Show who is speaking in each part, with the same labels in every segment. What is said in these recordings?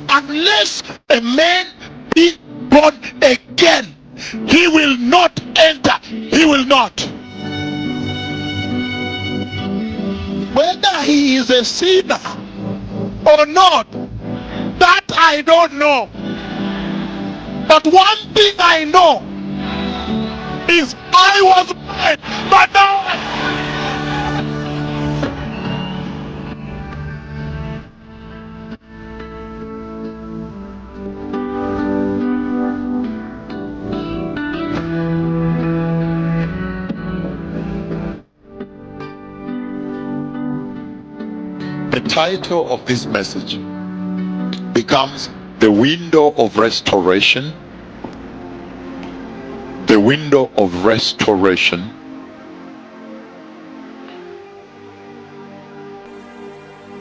Speaker 1: Unless a man be born again, he will not enter. He will not. Whether he is a sinner or not, that I don't know. But one thing I know is I was blind, but now the title of this message becomes The Window of Restoration. The Window of Restoration.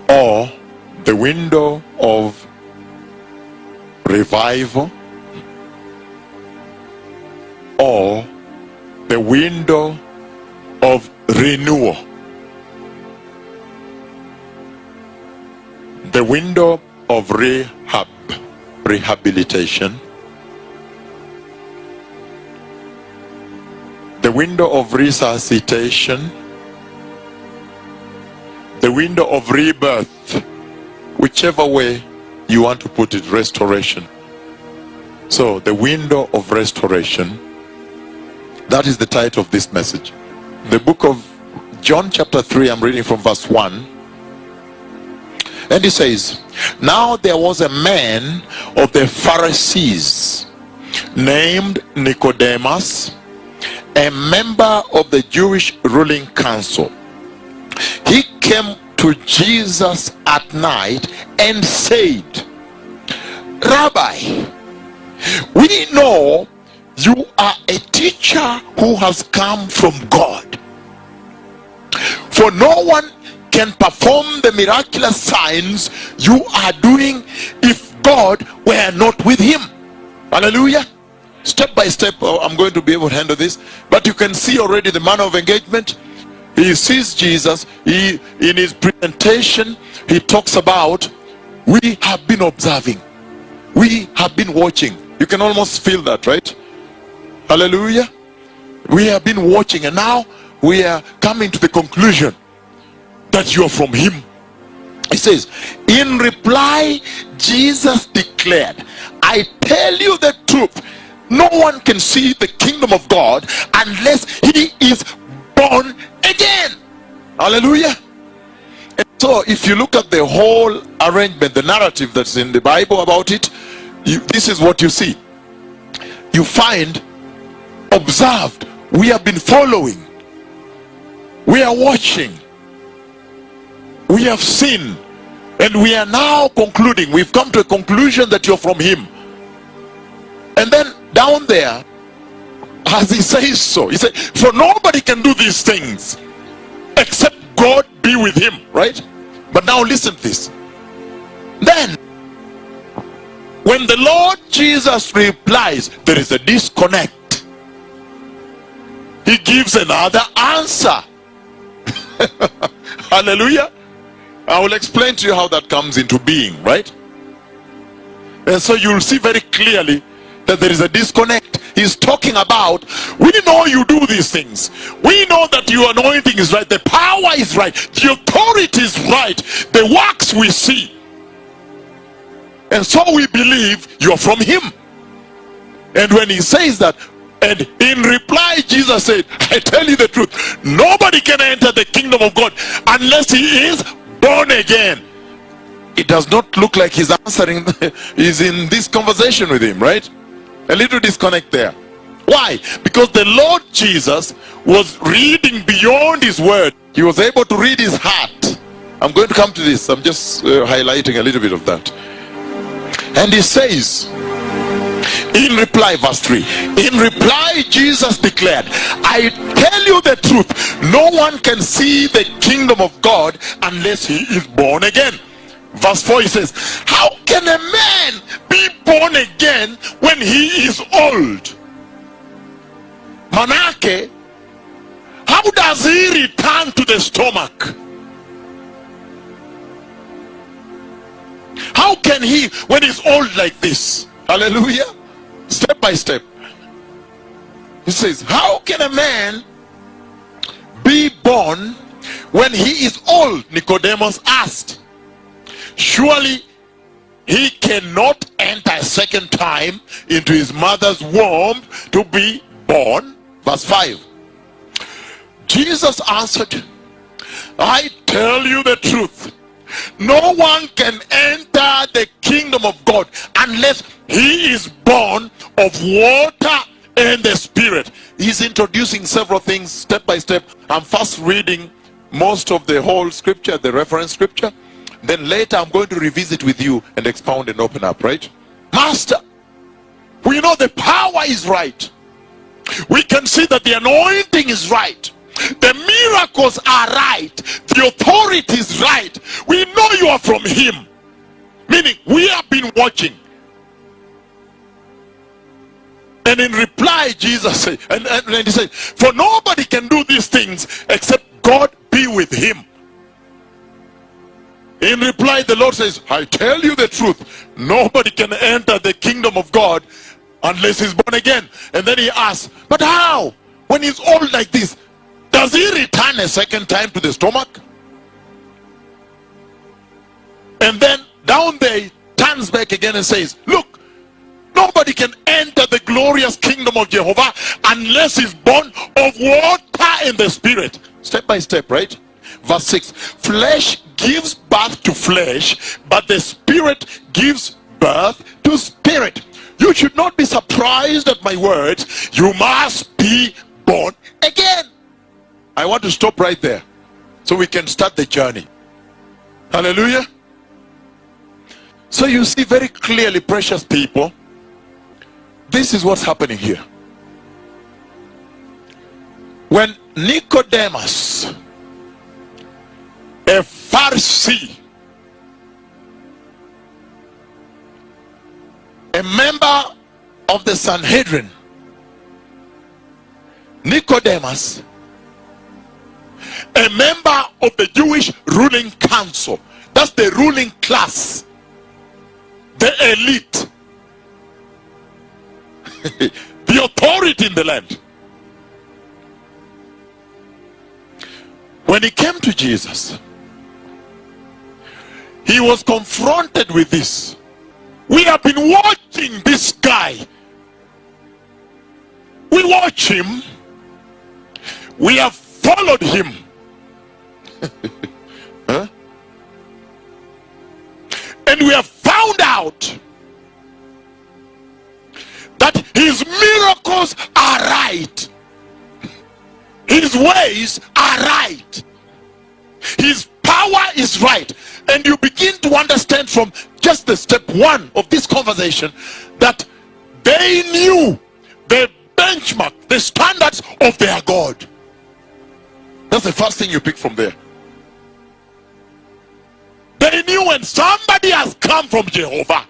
Speaker 1: Or the window of revival. Or the window of renewal. The window of rehabilitation. The window of resuscitation. The window of rebirth. Whichever way you want to put it, restoration. So, the window of restoration. That is the title of this message. The book of John chapter 3, I'm reading from verse 1. And he says, now there was a man of the Pharisees named Nicodemus, a member of the Jewish ruling council. He came to Jesus at night and said, Rabbi, we know you are a teacher who has come from God. For no one can perform the miraculous signs you are doing if God were not with him. Hallelujah. Step by step, I'm going to be able to handle this, but you can see already the manner of engagement. He sees Jesus. In his presentation, he talks about, we have been observing, we have been watching. You can almost feel that, right? Hallelujah. We have been watching, and now we are coming to the conclusion that you are from him. He says, in reply, Jesus declared, I tell you the truth, no one can see the kingdom of God unless he is born again. Hallelujah. And so if you look at the whole arrangement, the narrative that's in the Bible about it, this is what you see. You find, observed, we have been following, we are watching, we have seen, and we are now concluding. We've come to a conclusion that you're from him. And then down there, as he says so, he said, for nobody can do these things except God be with him, right? But now listen to this. Then when the Lord Jesus replies, there is a disconnect. He gives another answer. Hallelujah. I will explain to you how that comes into being, right? And so you'll see very clearly that there is a disconnect. He's talking about, we know you do these things. We know that your anointing is right. The power is right. The authority is right. The works we see. And so we believe you're from him. And when he says that, and in reply, Jesus said, I tell you the truth, nobody can enter the kingdom of God unless he is born again. It does not look like he's answering, he's in this conversation with him, right? A little disconnect there. Why? Because the Lord Jesus was reading beyond his word. He was able to read his heart. I'm going to come to this. I'm just highlighting a little bit of that. And he says, In reply, verse 3, in reply Jesus declared, I tell you the truth, no one can see the kingdom of God unless he is born again. Verse 4, he says, how can a man be born again when he is old? Manake, how does he return to the stomach? How can he, when he's old like this? Hallelujah. Step by step. He says, how can a man be born when he is old? Nicodemus asked. Surely he cannot enter a second time into his mother's womb to be born. Verse 5. Jesus answered, I tell you the truth, no one can enter the kingdom of God unless he is born of water and the Spirit. He's introducing several things step by step. I'm first reading most of the whole scripture, the reference scripture. Then later I'm going to revisit with you and expound and open up, right? Master, we know the power is right. We can see that the anointing is right. The miracles are right. The authority is right. We know you are from him. Meaning, we have been watching. And in reply, Jesus said, and he said, for nobody can do these things except God be with him. In reply, the Lord says, I tell you the truth, nobody can enter the kingdom of God unless he's born again. And then he asks, but how? When he's old like this, does he return a second time to the stomach? And then down there he turns back again and says, look, nobody can enter the glorious kingdom of Jehovah unless he's born of water and the Spirit. Step by step, right? Verse 6, flesh gives birth to flesh, but the Spirit gives birth to spirit. You should not be surprised at my words. You must be born again. I want to stop right there so we can start the journey. Hallelujah. So you see very clearly, precious people, this is what's happening here. When Nicodemus, a Pharisee, a member of the Sanhedrin, Nicodemus, a member of the Jewish ruling council, that's the ruling class, the elite, the authority in the land. When he came to Jesus, he was confronted with this. We have been watching this guy. We watch him. We have followed him. Huh? And we have found out that his miracles are right. His ways are right. His power is right. And you begin to understand from just the step one of this conversation that they knew the benchmark, the standards of their God. That's the first thing you pick from there. They knew when somebody has come from Jehovah.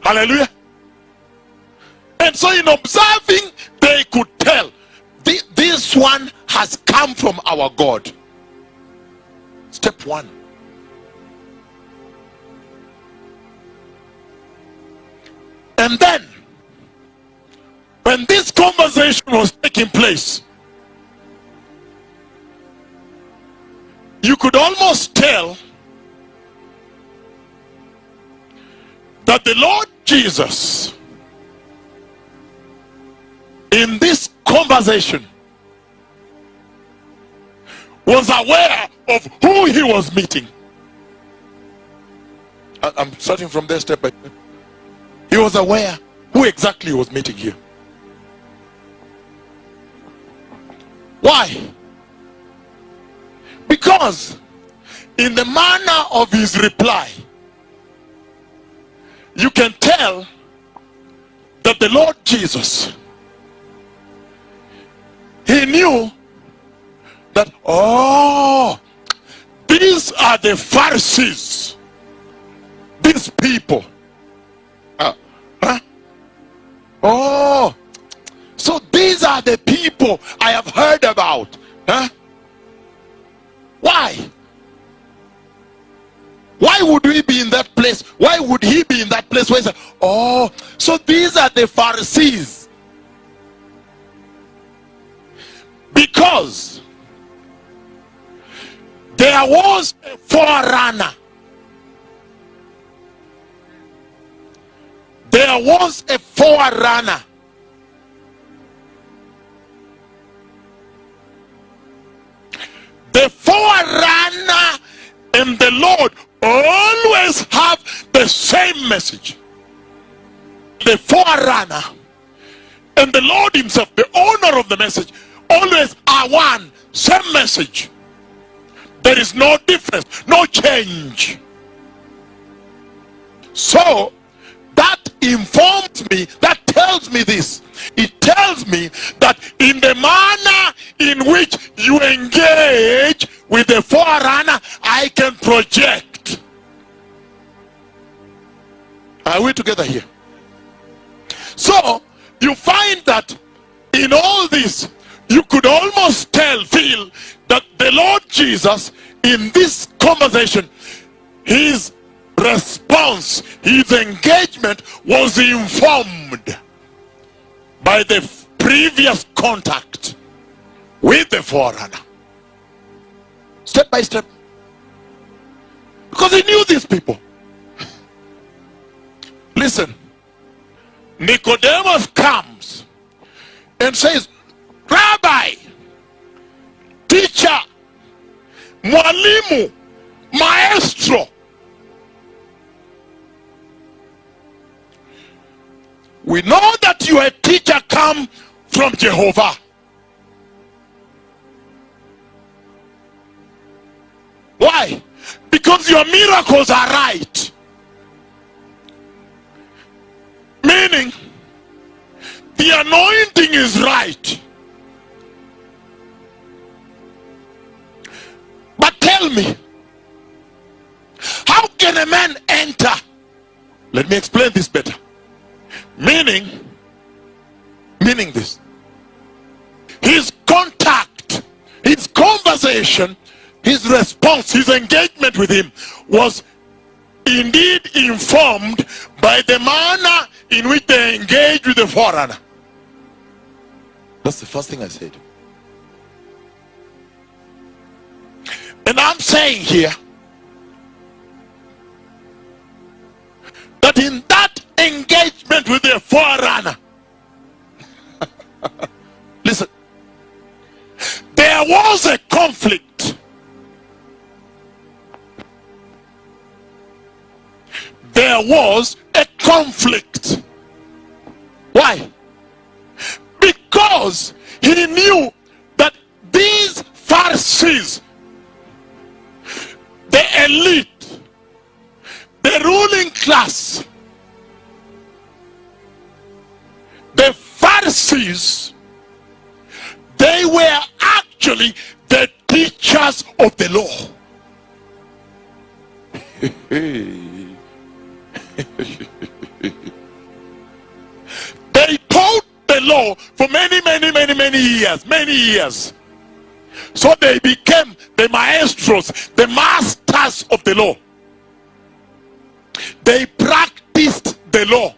Speaker 1: Hallelujah. And so in observing, they could tell this one has come from our God. Step one. And then, when this conversation was taking place, you could almost tell that the Lord Jesus, in this conversation, was aware of who he was meeting. I'm starting from there step by step. He was aware who exactly he was meeting here. Why? Because in the manner of his reply, you can tell that the Lord Jesus, he knew that, oh, these are the Pharisees, these people. Oh, so these are the people I have heard about. Why? Why would we be in that place? Why would he be in that place where he said, oh, so these are the Pharisees? Because there was a forerunner. There was a forerunner. The forerunner and the Lord always have the same message. The forerunner and the Lord himself, the owner of the message, always are one, same message. There is no difference, no change. So that informs me, that tells me this. It tells me that in the manner in which you engage with the forerunner, I can project. Are we together here? So you find that in all this, you could almost feel that the Lord Jesus, in this conversation, his response, his engagement was informed by the previous contact with the forerunner. Step by step. Because he knew these people. Listen, Nicodemus comes and says, Rabbi, teacher, mwalimu, maestro. We know that you are a teacher come from Jehovah. Why? Because your miracles are right. Meaning, the anointing is right. But tell me, how can a man enter? Let me explain this better. Meaning this. His contact, his conversation, his response, his engagement with him was indeed informed by the manner in which they engaged with the forerunner. That's the first thing I said. And I'm saying here that in that engagement with the forerunner, listen, there was a conflict. There was a conflict. Why? Because he knew that these Pharisees, the elite, the ruling class, the Pharisees, they were actually the teachers of the law. They taught the law for many years. So they became the maestros, the masters of the law. They practiced the law.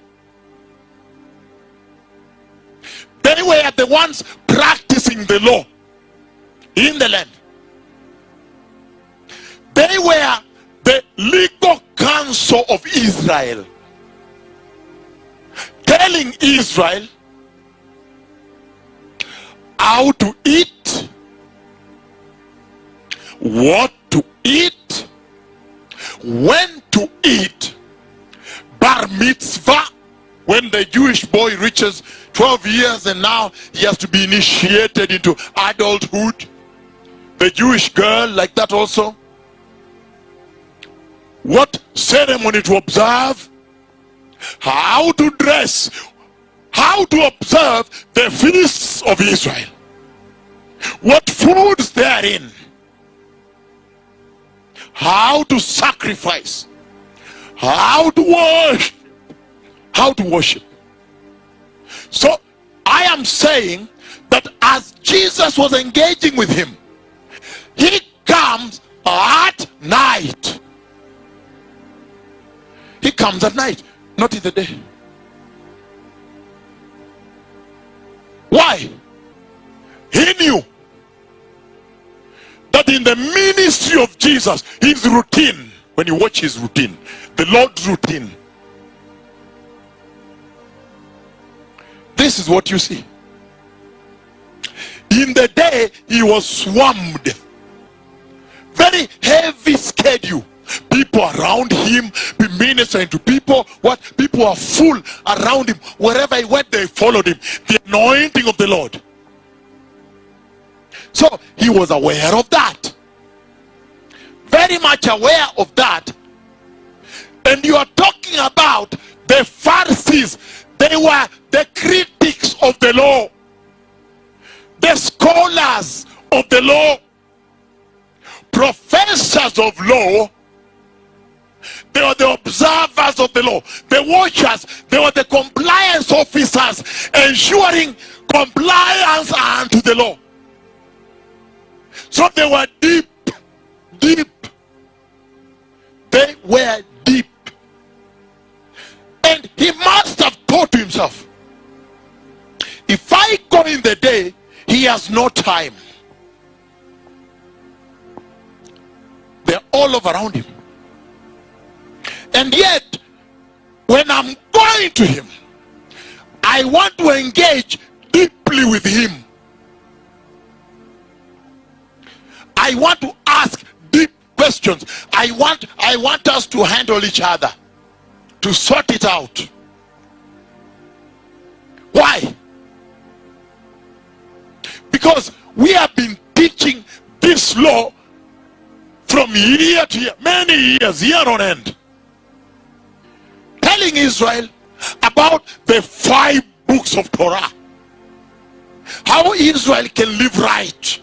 Speaker 1: They were the ones practicing the law in the land. They were the legal council of Israel, telling Israel how to eat, what to eat, when to eat, bar mitzvah, when the Jewish boy reaches 12 years and now he has to be initiated into adulthood, the Jewish girl like that also, what ceremony to observe, how to dress, how to observe the feasts of Israel, what foods they are in, how to sacrifice, how to worship, So I am saying that as Jesus was engaging with him, he comes at night. He comes at night, not in the day. Why? He knew that in the ministry of Jesus, his routine, when you watch his routine, the Lord's routine, this is what you see. In the day, he was swarmed. Very heavy schedule. People around him, be ministering to people. What? People are full around him. Wherever he went, they followed him. The anointing of the Lord. So he was aware of that. Very much aware of that. And you are talking about the Pharisees. They were the critics of the law, the scholars of the law, professors of law. They were the observers of the law, the watchers. They were the compliance officers, ensuring compliance unto the law. So they were deep. They were deep. And he must have thought to himself, if I go in the day, he has no time. They're all over around him. And yet, when I'm going to him, I want to engage deeply with him. I want to ask deep questions. I want us to handle each other, to sort it out. Why? Because we have been teaching this law from year to year, many years, year on end, telling Israel about the 5 books of Torah, how Israel can live right,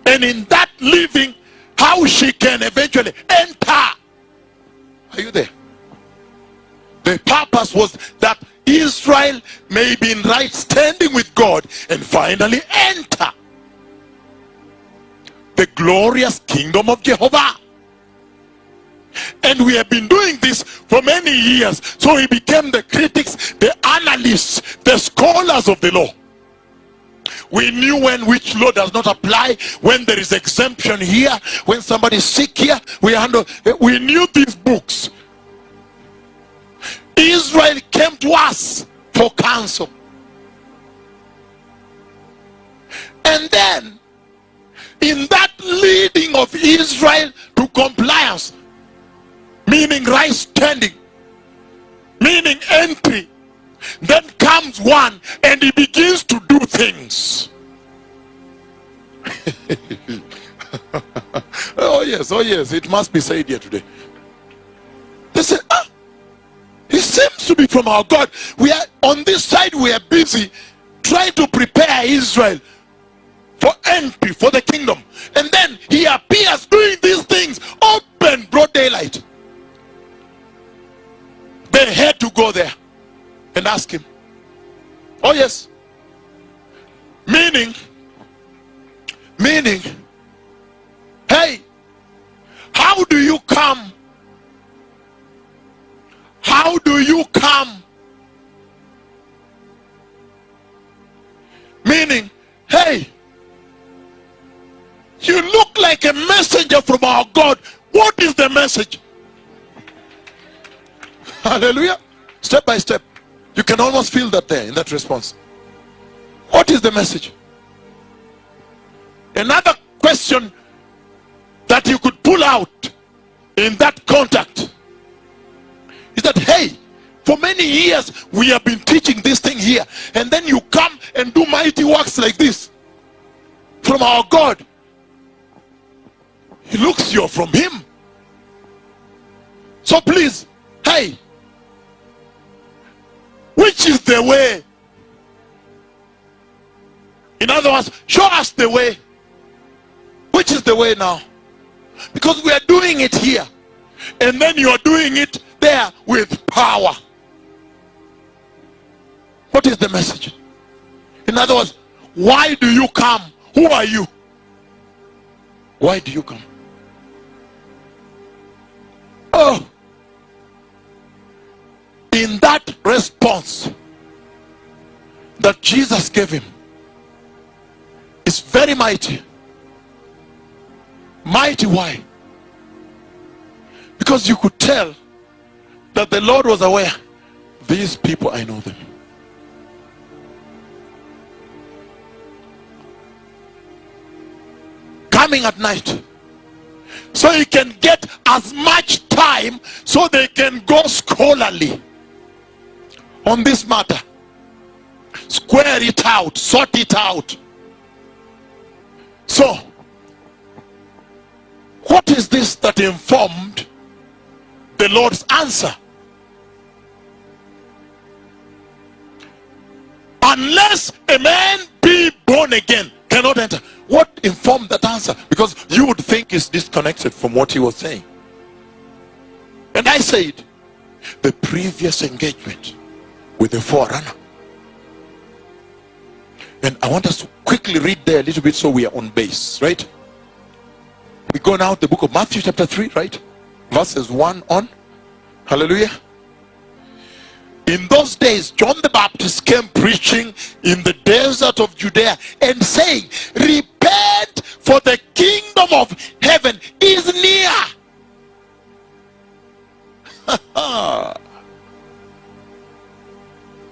Speaker 1: and in that living, how she can eventually enter. Are you there? The purpose was that Israel may be in right standing with God and finally enter the glorious kingdom of Jehovah. And we have been doing this for many years. So he became the critics, the analysts, the scholars of the law. We knew when which law does not apply, when there is exemption here, when somebody is sick here. We knew these books. Israel came to us for counsel. And then, in that leading of Israel to compliance, meaning right standing, meaning entry, then comes one and he begins to do things. Oh yes, it must be said here today. They say, he seems to be from our God. We are on this side, we are busy trying to prepare Israel for entry, for the kingdom. And then he appears doing these things, open, broad daylight. They had to go there and ask him. Oh yes. Meaning, hey, how do you come? How do you come? Meaning, hey, you look like a messenger from our God. What is the message? Hallelujah. Step by step. You can almost feel that there in that response. What is the message? Another question that you could pull out in that contact is that, hey, for many years we have been teaching this thing here, and then you come and do mighty works like this from our God. He looks, you're from him. So please, hey, we which is the way? In other words, show us the way. Which is the way now? Because we are doing it here, and then you are doing it there with power. What is the message? In other words, why do you come? Who are you? Why do you come? Oh, in that response that Jesus gave him is very mighty. Mighty, why? Because you could tell that the Lord was aware, these people, I know them. Coming at night, so you can get as much time so they can go scholarly on this matter, square it out, sort it out. So what is this that informed the Lord's answer? Unless a man be born again, cannot enter. What informed that answer? Because you would think it's disconnected from what he was saying. And I said, the previous engagement with the forerunner. And I want us to quickly read there a little bit so we are on base, right? We go now to the book of Matthew chapter 3, right? Verses 1 on. Hallelujah. In those days, John the Baptist came preaching in the desert of Judea and saying, repent, for the kingdom of heaven is near.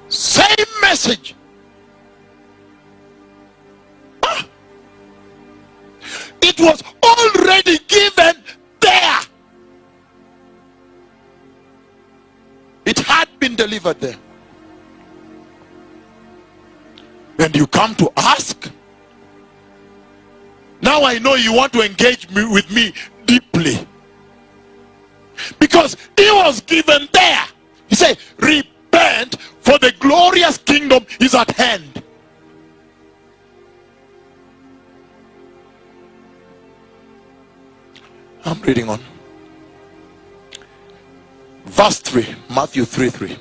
Speaker 1: Same message. It was already given there. It had been delivered there. And you come to ask. Now I know you want to engage with me deeply. Because it was given there. He said, repent, for the glorious kingdom is at hand. I'm reading on. Verse 3, Matthew 3:3.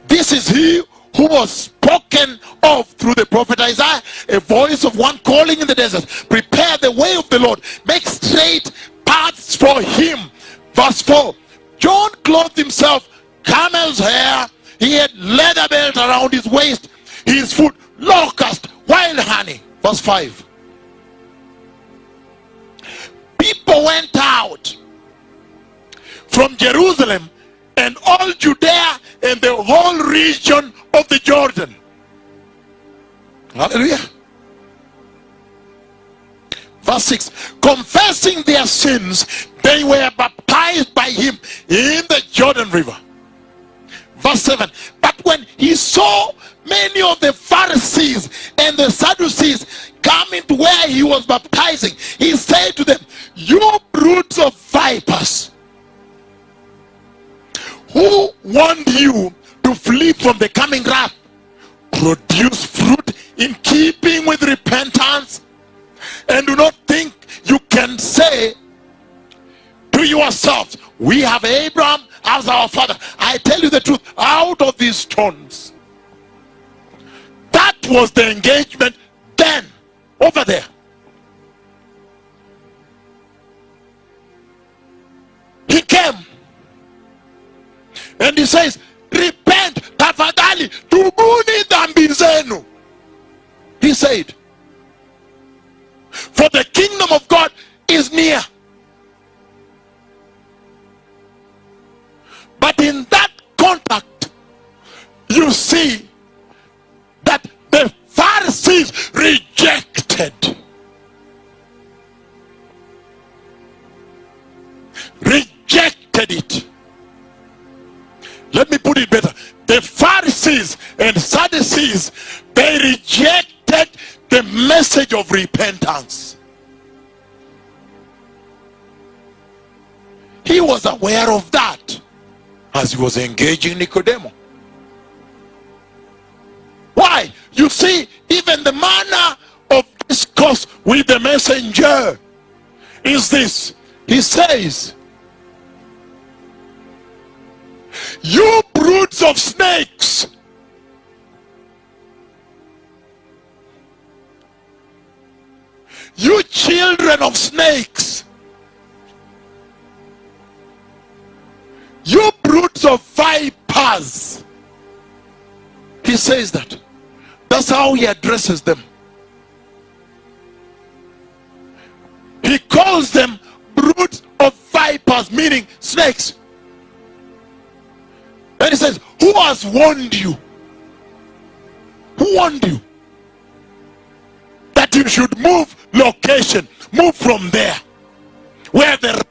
Speaker 1: This is he who was spoken of through the prophet Isaiah, a voice of one calling in the desert, prepare the way of the Lord, make straight paths for him. Verse 4, John clothed himself camel's hair, he had leather belt around his waist, his food locust, wild honey. Verse 5, people went out from Jerusalem and all Judea and the whole region of the Jordan. Hallelujah. Verse 6, confessing their sins, they were baptized by him in the Jordan River. Verse 7, but when he saw many of the Pharisees and the Sadducees coming to where he was baptizing, he said to them, you broods of vipers, who warned you to flee from the coming wrath? Produce fruit in keeping with repentance, and do not think you can say to yourselves, we have Abraham as our father. I tell you the truth, out of these stones. That was the engagement then, over there. He came and he says, repent, tafadhali, tubuni dhambi zenu. He said, for the kingdom of God is near. But in that contact, you see that the Pharisees rejected. Rejected it. Let me put it better. The Pharisees and Sadducees, they rejected the message of repentance. He was aware of that as he was engaging Nicodemus. Why? You see, even the manner of discourse with the messenger is this. He says, you broods of snakes, you children of snakes, you broods of vipers. He says that. That's how he addresses them. He calls them broods of vipers, meaning snakes. And he says, who has warned you? Who warned you that you should move location, move from there where the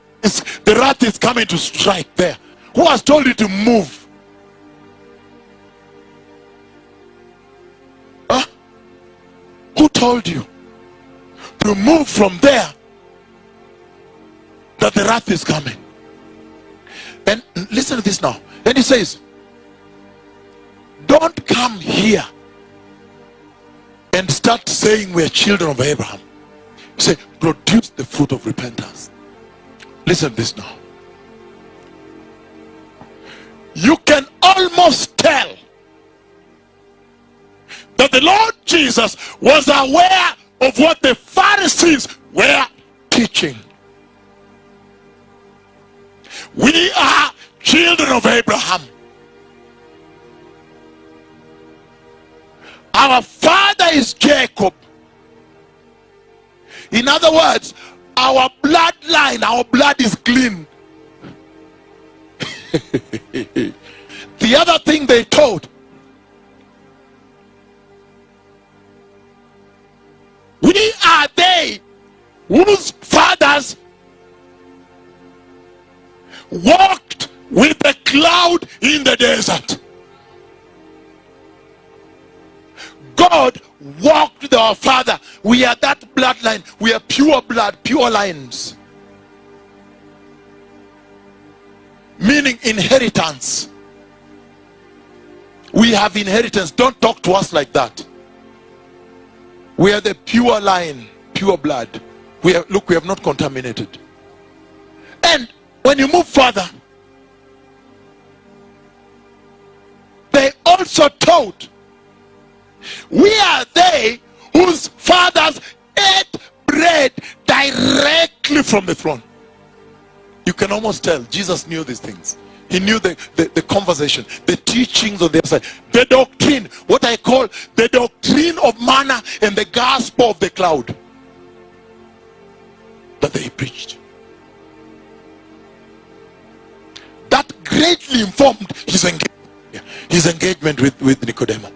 Speaker 1: wrath is coming to strike there? Who has told you to move? Huh? Who told you to move from there, that the wrath is coming? And listen to this now. And he says, don't come here and start saying we're children of Abraham. He said, produce the fruit of repentance. Listen to this now. You can almost tell that the Lord Jesus was aware of what the Pharisees were teaching. We are children of Abraham. Our father is Jacob. In other words, our bloodline, our blood is clean. The other thing they taught, we are they whose fathers walked with a cloud in the desert. God walked with our father. We are that bloodline. We are pure blood, pure lines. Meaning inheritance. We have inheritance. Don't talk to us like that. We are the pure line, pure blood. Look, we have not contaminated. And when you move further, they also taught, we are they whose fathers ate bread directly from the throne. You can almost tell Jesus knew these things. He knew the conversation, the teachings on the other side, the doctrine, what I call the doctrine of manna and the gospel of the cloud that they preached. That greatly informed his engagement with Nicodemus.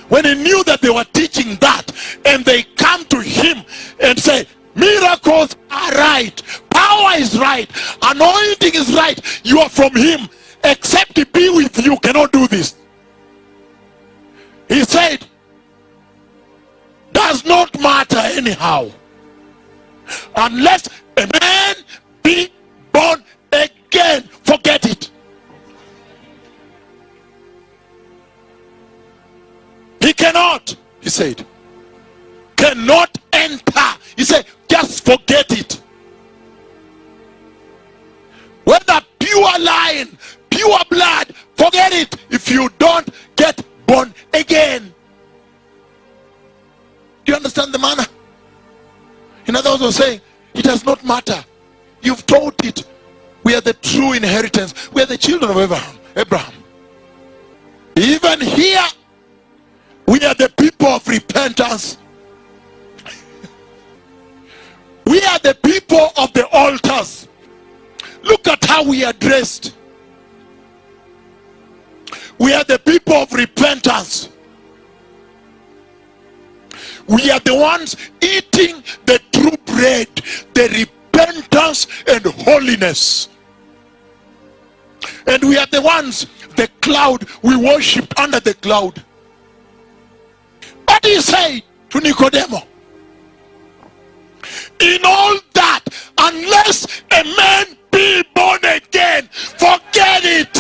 Speaker 1: When he knew that they were teaching that, and they come to him and say, miracles are right, power is right, anointing is right, you are from him, except he be with you, cannot do this. He said, does not matter anyhow, unless a man be born again. Forget it. He cannot, he said, cannot enter. He said, just forget it. Whether pure line, pure blood, forget it if you don't get born again. Do you understand the manner? In other words, I'm saying, it does not matter. You've taught it. We are the true inheritance. We are the children of Abraham. Even here, we are the people of repentance. We are the people of the altars. Look at how we are dressed. We are the people of repentance. We are the ones eating the true bread, the repentance and holiness. And we are the ones, the cloud, we worshipped under the cloud. What do you say to Nicodemus? In all that, unless a man be born again, forget it.